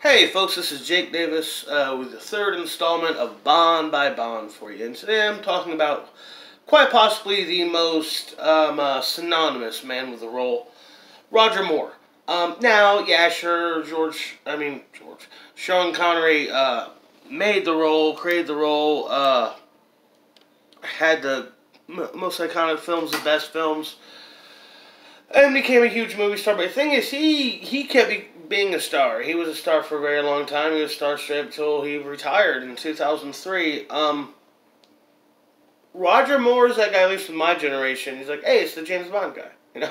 Hey folks, this is Jake Davis with the third installment of Bond by Bond for you. And today I'm talking about quite possibly the most synonymous man with the role, Roger Moore. Now, yeah, sure, Sean Connery made the role, created the role, had the most iconic films, the best films, and became a huge movie star. But the thing is, he kept being a star. He was a star for a very long time. He was a star straight up until he retired in 2003. Roger Moore is that guy, at least in my generation. He's like, hey, it's the James Bond guy, you know.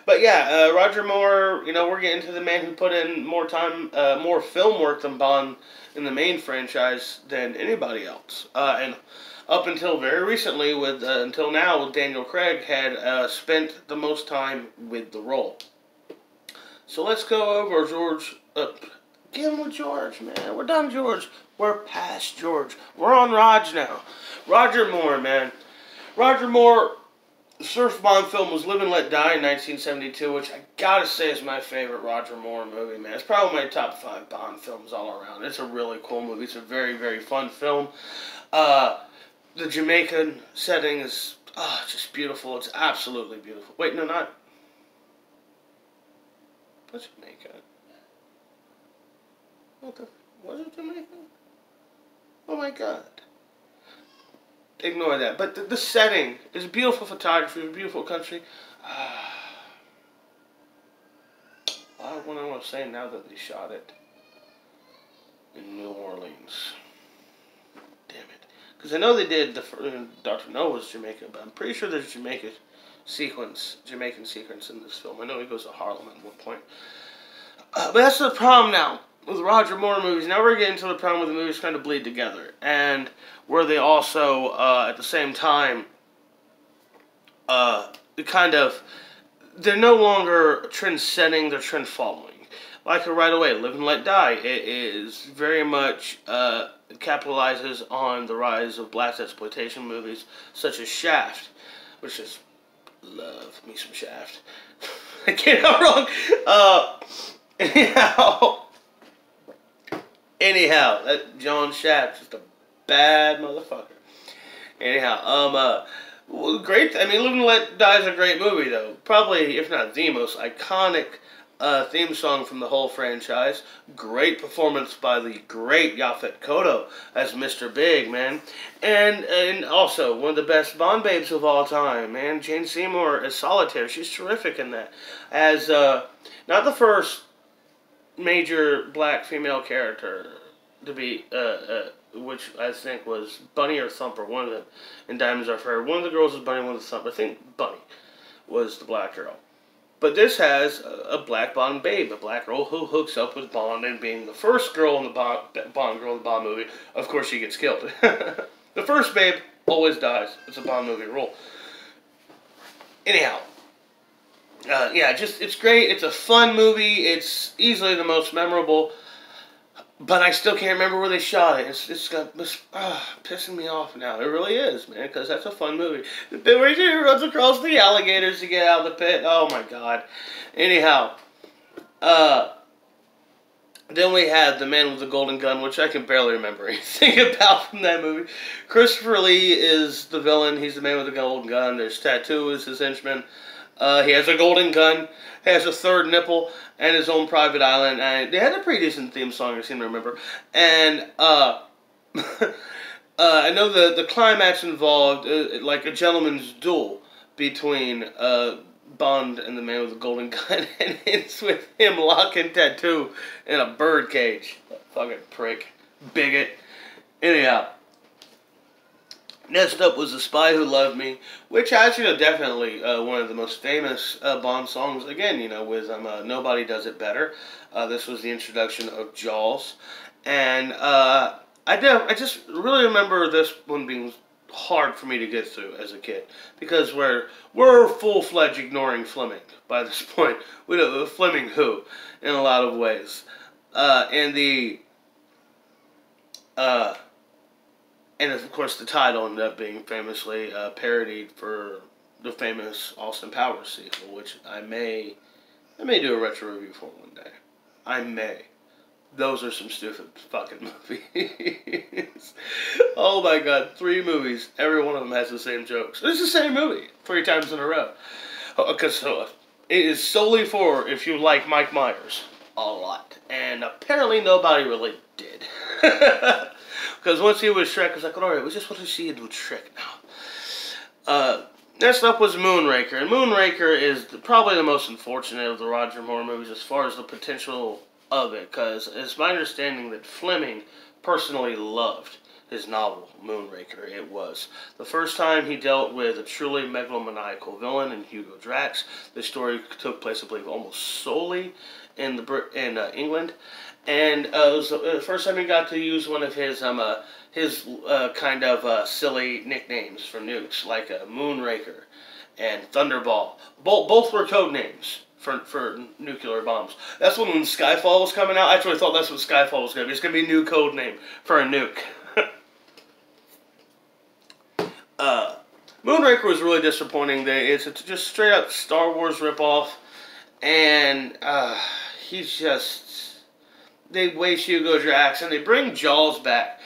But yeah, Roger Moore. You know, we're getting to the man who put in more time, more film work than Bond in the main franchise than anybody else. And up until very recently, until now, with Daniel Craig, had spent the most time with the role. So let's go over George. Get him with George, man. We're done, George. We're past George. We're on Raj now. Roger Moore, man. Roger Moore, the first Bond film was Live and Let Die in 1972, which I gotta say is my favorite Roger Moore movie, man. It's probably my top 5 Bond films all around. It's a really cool movie. It's a very, very fun film. The Jamaican setting is just beautiful. It's absolutely beautiful. Wait, no, not... What's Jamaica? Was it Jamaica? Oh my god. Ignore that. But the setting is beautiful photography, a beautiful country. I don't know what I'm saying now that they shot it in New Orleans. Damn it. Because I know they did Dr. No was Jamaica, but I'm pretty sure there's Jamaican sequence in this film. I know he goes to Harlem at one point. But that's the problem now with Roger Moore movies. Now we're getting to the problem where the movies kind of bleed together. And where they also, at the same time, they're no longer trend-setting, they're trend-following. Like Right Away, Live and Let Die, it is very much, capitalizes on the rise of black exploitation movies, such as Shaft, which is... love me some Shaft. I can't go wrong. Anyhow, that John Shaft is just a bad motherfucker. Anyhow, great. I mean, Live and Let Die is a great movie, though. Probably, if not the most iconic theme song from the whole franchise. Great performance by the great Yaphet Kotto as Mr. Big, man. And also, one of the best Bond babes of all time, man. Jane Seymour as Solitaire. She's terrific in that. As, not the first major black female character to be, which I think was Bunny or Thumper, one of them, in Diamonds Are Forever. One of the girls was Bunny, one was Thumper. I think Bunny was the black girl. But this has a black Bond babe, a black girl who hooks up with Bond, and being the first girl in the Bond movie, of course she gets killed. The first babe always dies. It's a Bond movie rule. Anyhow, yeah, it's great. It's a fun movie. It's easily the most memorable. But I still can't remember where they shot it. It's pissing me off now. It really is, man, because that's a fun movie. The bit where he runs across the alligators to get out of the pit. Oh, my God. Anyhow, then we had The Man with the Golden Gun, which I can barely remember anything about from that movie. Christopher Lee is the villain. He's the man with the golden gun. There's Tattoo is his henchman. He has a golden gun, has a third nipple, and his own private island. And they had a pretty decent theme song, I seem to remember. And I know the climax involved like a gentleman's duel between Bond and the man with the golden gun, and it's with him locking Tattoo in a bird cage. Fucking prick, bigot. Anyhow. Next up was The Spy Who Loved Me, which actually definitely one of the most famous Bond songs, again, you know, with Nobody Does It Better. This was the introduction of Jaws. And I just really remember this one being hard for me to get through as a kid, because we're full-fledged ignoring Fleming by this point. We know Fleming who, in a lot of ways. And of course, the title ended up being famously parodied for the famous Austin Powers sequel, which I may do a retro review for one day. I may. Those are some stupid fucking movies. Oh my god, 3 movies. Every one of them has the same jokes. It's the same movie 3 times in a row. Because it is solely for if you like Mike Myers a lot. And apparently nobody really did. Because once he was Shrek, I was like, alright, we just want to see it with Shrek now. Next up was Moonraker. And Moonraker is probably the most unfortunate of the Roger Moore movies as far as the potential of it. Because it's my understanding that Fleming personally loved his novel, Moonraker. It was the first time he dealt with a truly megalomaniacal villain in Hugo Drax. The story took place, I believe, almost solely in England. And it was the first time he got to use one of his kind of silly nicknames for nukes, like Moonraker and Thunderball. Both were code names for nuclear bombs. That's when Skyfall was coming out. I actually thought that's what Skyfall was going to be. It's going to be a new code name for a nuke. Moonraker was really disappointing. It's just straight up Star Wars ripoff, and they waste Hugo Drax, and they bring Jaws back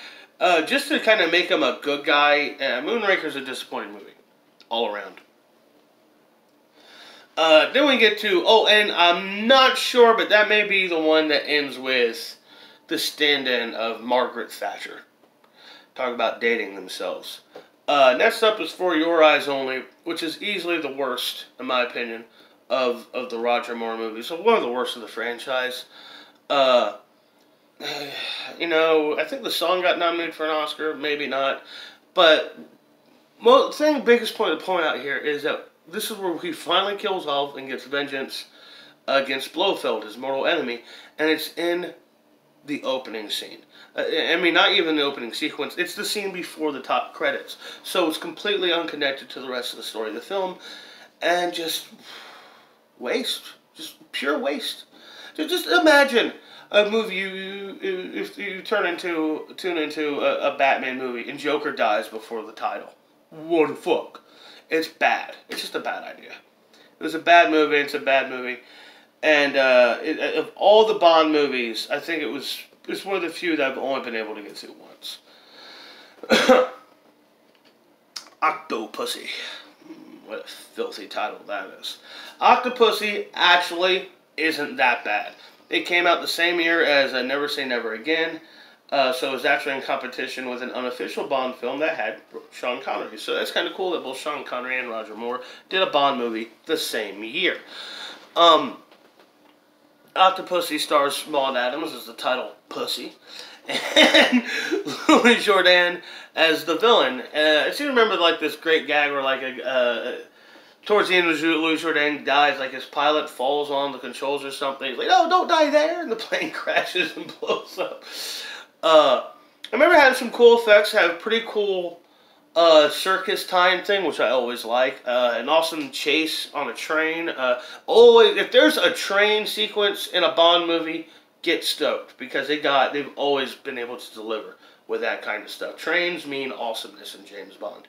just to kind of make him a good guy. Moonraker's a disappointing movie all around. Then we get to, and I'm not sure, but that may be the one that ends with the stand-in of Margaret Thatcher. Talk about dating themselves. Next up is For Your Eyes Only, which is easily the worst, in my opinion, of the Roger Moore movies. So one of the worst of the franchise. I think the song got nominated for an Oscar, maybe not. But the biggest point to point out here is that this is where he finally kills off and gets vengeance against Blofeld, his mortal enemy, and it's in the opening scene. Not even the opening sequence. It's the scene before the top credits. So it's completely unconnected to the rest of the story of the film. And just waste. Just pure waste. Just imagine a movie if you tune into a Batman movie and Joker dies before the title. What the fuck? It's bad. It's just a bad idea. It was a bad movie. It's a bad movie. And of all the Bond movies, I think it's one of the few that I've only been able to get to once. Octopussy. What a filthy title that is. Octopussy actually isn't that bad. It came out the same year as Never Say Never Again. So it was actually in competition with an unofficial Bond film that had Sean Connery. So that's kind of cool that both Sean Connery and Roger Moore did a Bond movie the same year. Octopussy stars Maud Adams as the title Pussy, and Louis Jourdan as the villain. I seem to remember like this great gag where towards the end of Louis Jourdan dies, like his pilot falls on the controls or something. He's like, "No, don't die there," and the plane crashes and blows up. I remember having some cool effects. Had a pretty cool circus time thing, which I always like. An awesome chase on a train. Always, if there's a train sequence in a Bond movie, get stoked because they've always been able to deliver with that kind of stuff. Trains mean awesomeness in James Bond.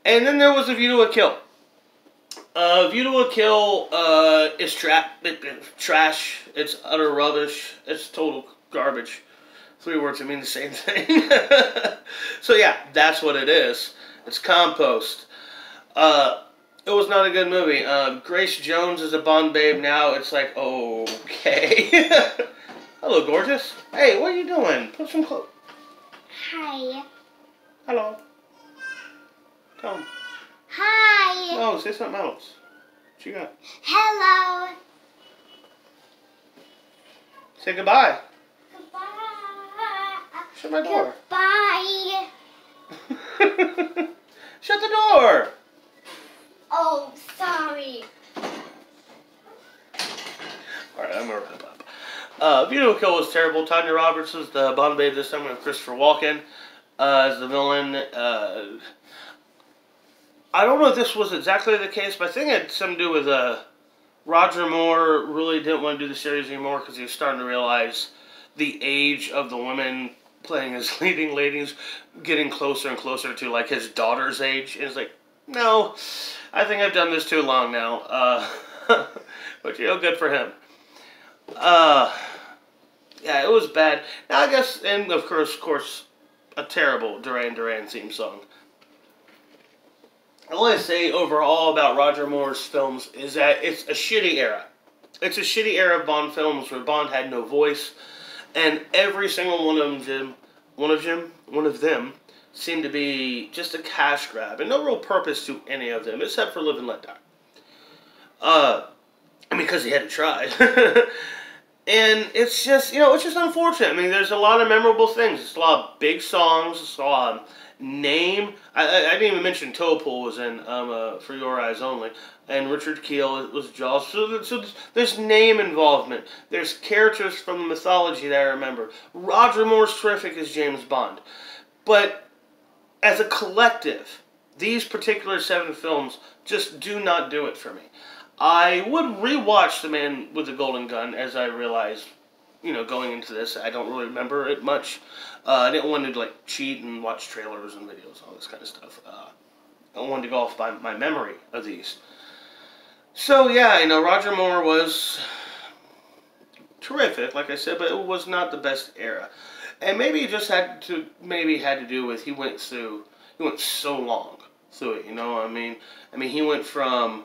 And then there was A View to a Kill. View to a Kill is trash. It's utter rubbish. It's total garbage. 3 words that mean the same thing. So yeah, that's what it is. It's compost. It was not a good movie. Grace Jones is a Bond babe now. It's like, okay. Hello, gorgeous. Hey, what are you doing? Put some clothes. Hi. Hello. Come. Hi. No, say something else. What you got? Hello. Say goodbye. Goodbye. Shut my door. Goodbye. Shut the door. Oh, sorry. Alright, I'm gonna wrap up. View to a Kill was terrible. Tanya Roberts was the Bond babe this time with Christopher Walken as the villain. I don't know if this was exactly the case, but I think it had something to do with Roger Moore really didn't want to do the series anymore because he was starting to realize the age of the women playing his leading ladies getting closer and closer to like his daughter's age. And it's like, no, I think I've done this too long now. But good for him. Yeah, was bad. Now, I guess, and of course, a terrible Duran Duran theme song. I want to say overall about Roger Moore's films is that it's a shitty era. It's a shitty era of Bond films where Bond had no voice, and every single one of them seemed to be just a cash grab and no real purpose to any of them except for Live and Let Die. Because he had to try. And it's just, it's just unfortunate. I mean, there's a lot of memorable things. There's a lot of big songs. There's a lot of name. I didn't even mention Topol was in For Your Eyes Only. And Richard Kiel was Jaws. So there's name involvement. There's characters from the mythology that I remember. Roger Moore's terrific as James Bond. But as a collective, these particular 7 films just do not do it for me. I would rewatch The Man with the Golden Gun as I realized, going into this, I don't really remember it much. I didn't want to, cheat and watch trailers and videos, all this kind of stuff. I wanted to go off by my memory of these. So, yeah, Roger Moore was terrific, like I said, but it was not the best era. And maybe it just had to do with he went so long through it, I mean, he went from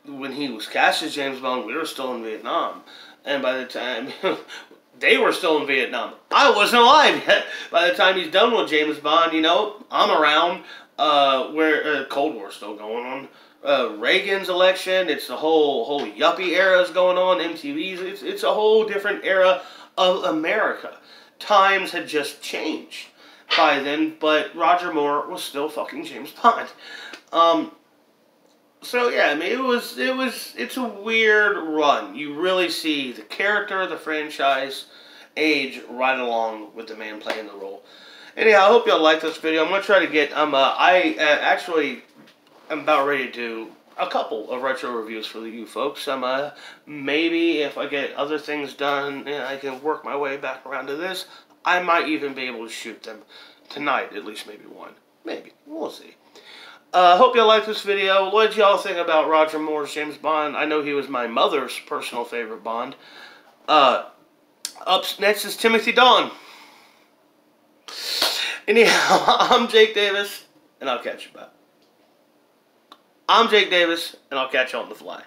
when he was cast as James Bond, we were still in Vietnam. And by the time they were still in Vietnam, I wasn't alive yet. By the time he's done with James Bond, I'm around where Cold War's still going on. Reagan's election, it's the whole yuppie era is going on, MTV's, it's a whole different era of America. Times had just changed by then, but Roger Moore was still fucking James Bond. So yeah, I mean, it's a weird run. You really see the character, the franchise, age right along with the man playing the role. Anyhow, I hope y'all like this video. I'm gonna try to get I actually am about ready to do a couple of retro reviews for you folks. Maybe if I get other things done and I can work my way back around to this, I might even be able to shoot them tonight. At least maybe one. Maybe we'll see. Hope y'all like this video. What did y'all think about Roger Moore's James Bond? I know he was my mother's personal favorite Bond. Up next is Timothy Dalton. Anyhow, I'm Jake Davis, and I'll catch you back. I'm Jake Davis, and I'll catch you on the fly.